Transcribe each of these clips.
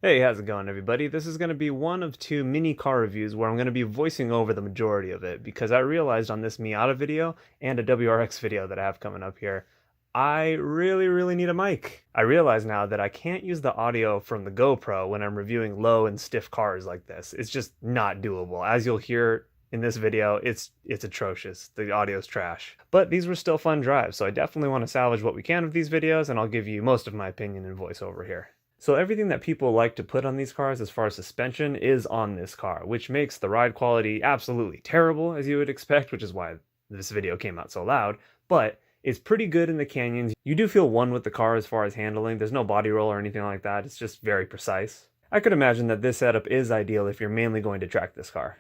Hey, how's it going, everybody? This is going to be one of two mini car reviews where I'm going to be voicing over the majority of it because I realized on this Miata video and a WRX video that I have coming up here, I really need a mic. I realize now that I can't use the audio from the GoPro when I'm reviewing low and stiff cars like this. It's just not doable. As you'll hear in this video, it's atrocious. The audio's trash. But these were still fun drives, so I definitely want to salvage what we can of these videos, and I'll give you most of my opinion and voiceover here. So everything that people like to put on these cars as far as suspension is on this car, which makes the ride quality absolutely terrible, as you would expect, which is why this video came out so loud, but it's pretty good in the canyons. You do feel one with the car as far as handling. There's no body roll or anything like that. It's just very precise. I could imagine that this setup is ideal if you're mainly going to track this car.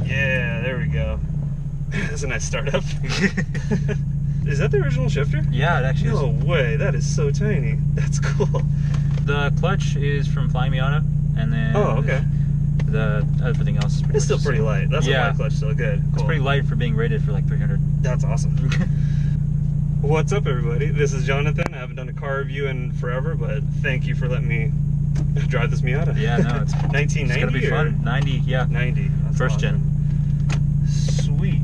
Yeah, there we go. That's a nice startup. Is that the original shifter? Yeah, it actually is. No way, that is so tiny. That's cool. The clutch is from Flying Miata, and then okay. The everything else is It's still pretty light. That's a light clutch, so good. Cool. It's pretty light for being rated for like 300. That's awesome. What's up, everybody? This is Jonathan. I haven't done a car review in forever, but thank you for letting me drive this Miata. Yeah, no, it's 1990. It's gonna be fun. 90, yeah. 90. That's First awesome. gen. Sweet.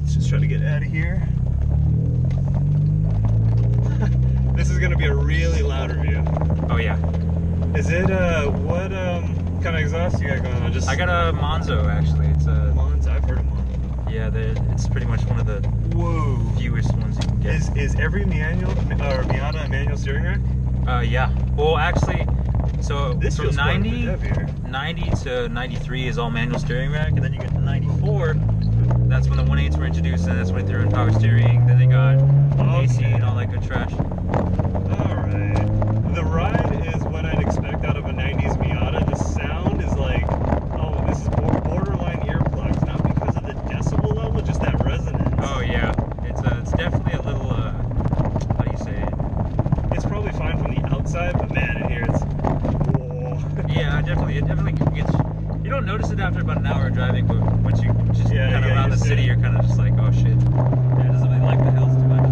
Let's just try to get out of here. This is gonna be a really loud review. Oh yeah. Is it what kind of exhaust you got going on? I got a Monzo actually. It's a Monza. I've heard of Monza. Yeah, it's pretty much one of the fewest ones you can get. Is every manual or Miata a manual steering rack? Yeah. Well, actually, so This from feels 90 to 93 is all manual steering rack, and then you get to 94. That's when the 1.8s were introduced, and that's when they threw in power steering. Then they got AC and all that good trash. Alright. The ride is what I'd expect out of a 90s Miata. The sound is like, oh, this is borderline earplugs. Not because of the decibel level, just that resonance. Oh yeah. It's definitely a little, how do you say it? It's probably fine from the outside, but man, in here it's, whoa. Yeah, it definitely gets, you don't notice it after about an hour of driving, but once you just kind of around the city, you're kind of just like, oh shit. Yeah, it doesn't really like the hills too much.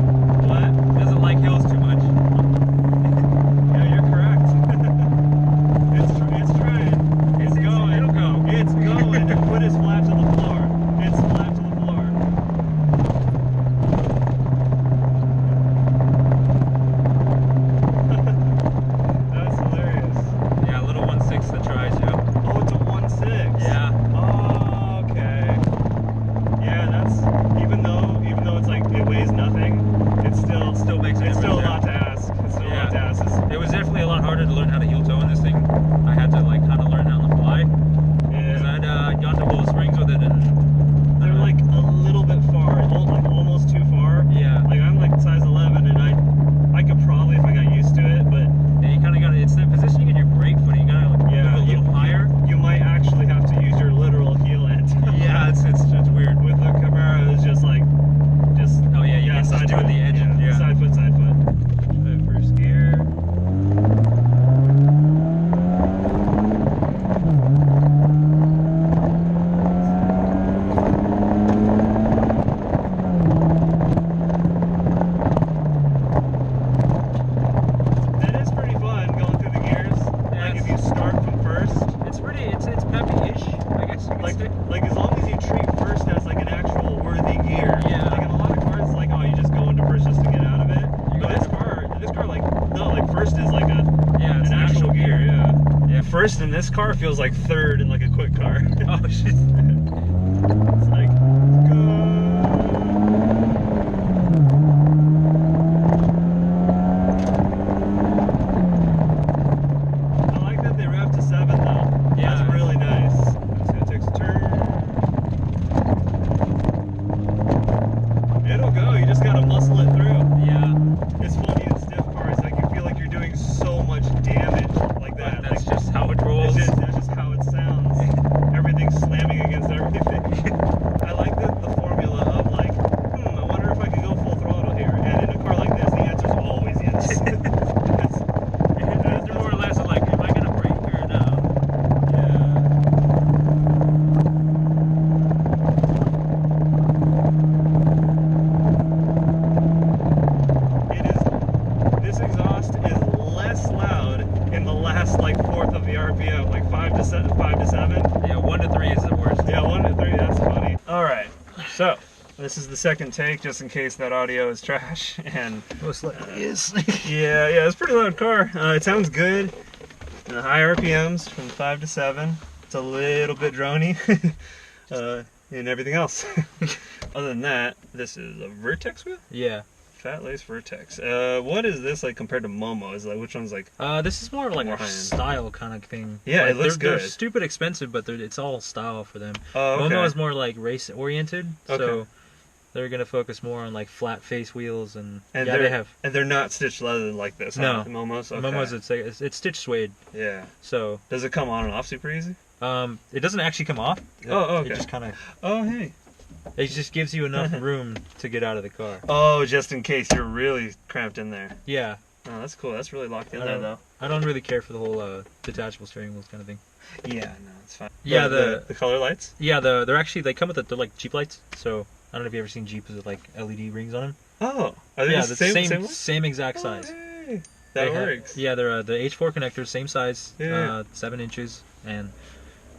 What? It doesn't like hills too much. Yeah, you're correct. It's trying. It's going. It'll go. It's going. Your foot is flat to the floor. It's flat to the floor. That's hilarious. Yeah, a little 1.6 that tries you. Oh, it's a 1.6. Yeah. Oh, okay. Yeah, that's even though it's like it weighs nothing, it still makes it. It's still a lot to ask. It's still a lot to ask. It was definitely a lot harder to learn how to heel toe in this thing. I had to like kind of learn on the fly. Yeah. Because I'd gone to Willow Springs with it, and They're like a little bit far, like almost too far. yeah. Like I'm like size 11, and I could probably, if I got used to it, but Yeah, you kind of got to, it's the positioning in your brake foot. You got to like move a little higher. You might actually have to use your literal heel end. Yeah, it's weird. With the Camaro, it's just Oh yeah, you can side just do foot. the edge. Yeah. Side foot. First gear. That is pretty fun going through the gears. Yeah, Like if you start from first. It's peppy-ish, I guess you could say. Like as long as you treat first as like an actual worthy gear. Yeah. Like in a lot of cars, it's like, oh, you just go into first just to get out of it. But this car, like no, like first is like It's an actual gear. Yeah. Yeah. First in this car feels like third in like a quick car. Oh shit. It's like go. I like that they rev to 7 though. Yeah, That's really nice. It's gonna take a turn. It'll go, you just gotta muscle it through. Yeah. It's funny in stiff cars, like you feel like you're doing so much damage like that. That's like, just how it rolls. that's just how it sounds. Everything's slamming against everything. I 5 to 7. Yeah, 1 to 3 is the worst. Yeah, 1 to 3. That's funny. All right, so this is the second take, just in case that audio is trash. And Most likely is. yeah, it's a pretty loud car. It sounds good. High RPMs from 5 to 7. It's a little bit droney, and everything else. Other than that, this is a Vertex wheel. Yeah. Fat lace Vertex. What is this like compared to Momo? Is like, which one's like? This is more of like more a high-end. style kind of thing. Yeah, like, it looks they're good. stupid expensive, but it's all style for them. Oh, okay. Momo is more like race oriented, so Okay. they're gonna focus more on like flat face wheels and yeah, they're, they have. And they're not stitched leather like this. No. Huh? The Momos. Okay. Momo's it's stitched suede. Yeah. So Does it come on and off super easy? it doesn't actually come off. Oh, okay. It just kind of. Oh, hey. It just gives you enough room to get out of the car. Oh, just in case you're really cramped in there. Yeah. Oh, that's cool. That's really locked in there, though. I don't really care for the whole detachable steering wheels kind of thing. Yeah, no, it's fine. Yeah, the color lights. Yeah, they're actually they come with they're like Jeep lights. So I don't know if you ever seen Jeeps with like LED rings on them. Oh, are they Yeah, the the same? same exact size. Oh, hey. That works. Yeah, they're the H4 connectors, same size, Yeah. 7 inches, and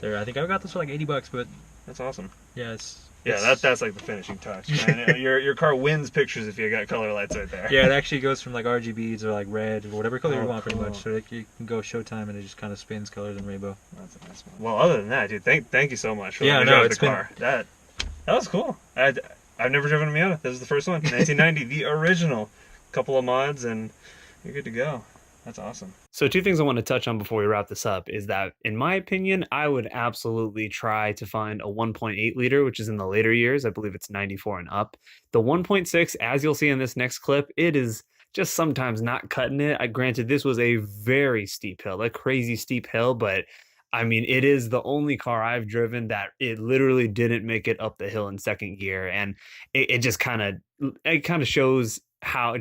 they're. I think I got this for like $80, but That's awesome. yeah, it's. Yeah, that's like the finishing touch, man. your car wins pictures if you got color lights right there. Yeah, it actually goes from like RGBs or like red or whatever color Oh, you want, pretty cool. much. So like, you can go Showtime and it just kind of spins colors in rainbow. That's a nice one. Well, other than that, dude, thank you so much for Yeah, letting me no, drive it's the car. That was cool. I've never driven a Miata. This is the first one, 1990, the original. Couple of mods, and you're good to go. That's awesome. So 2 things I want to touch on before we wrap this up is that, in my opinion, I would absolutely try to find a 1.8 liter, which is in the later years. I believe it's 94 and up. The 1.6, as you'll see in this next clip, it is just sometimes not cutting it. Granted, this was a very steep hill, a crazy steep hill, but I mean, it is the only car I've driven that it literally didn't make it up the hill in second gear, and it just kind of shows how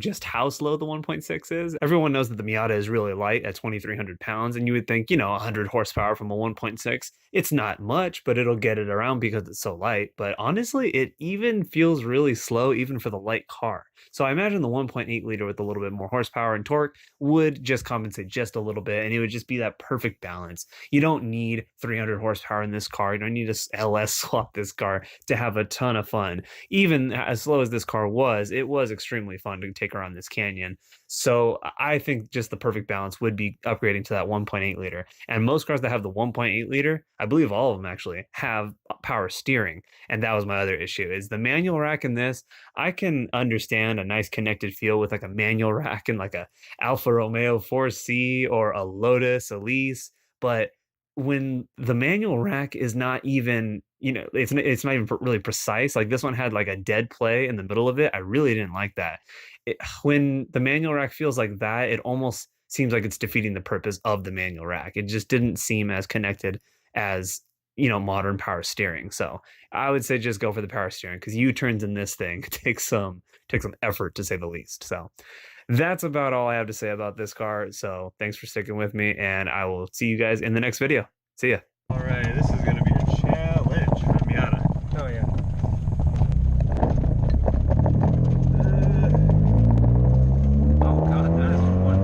slow the 1.6 is. Everyone knows that the Miata is really light at 2,300 pounds, and you would think, 100 horsepower from a 1.6, it's not much, but it'll get it around because it's so light. But honestly, it even feels really slow even for the light car. So I imagine the 1.8 liter with a little bit more horsepower and torque would just compensate just a little bit, and it would just be that perfect balance. You don't need 300 horsepower in this car. You don't need to LS swap this car to have a ton of fun. Even as slow as this car was, it was extremely fun to take around this canyon. So I think just the perfect balance would be upgrading to that 1.8 liter. And most cars that have the 1.8 liter, I believe all of them actually, have power steering. And that was my other issue, is the manual rack in this. I can understand a nice connected feel with like a manual rack in like a Alfa Romeo 4C or a Lotus Elise, but when the manual rack is not even, it's not even really precise. Like this one had like a dead play in the middle of it. I really didn't like that. When the manual rack feels like that, it almost seems like it's defeating the purpose of the manual rack. It just didn't seem as connected as, modern power steering. So I would say just go for the power steering, because U-turns in this thing take some effort, to say the least. So that's about all I have to say about this car. So thanks for sticking with me, and I will see you guys in the next video. See ya. All right, this is going to be a challenge for the Miata. Oh yeah. Oh god, that is one.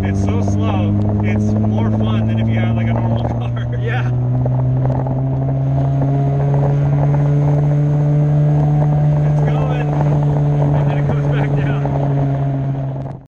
It's so slow, it's more fun than if you had like a normal car. Yeah.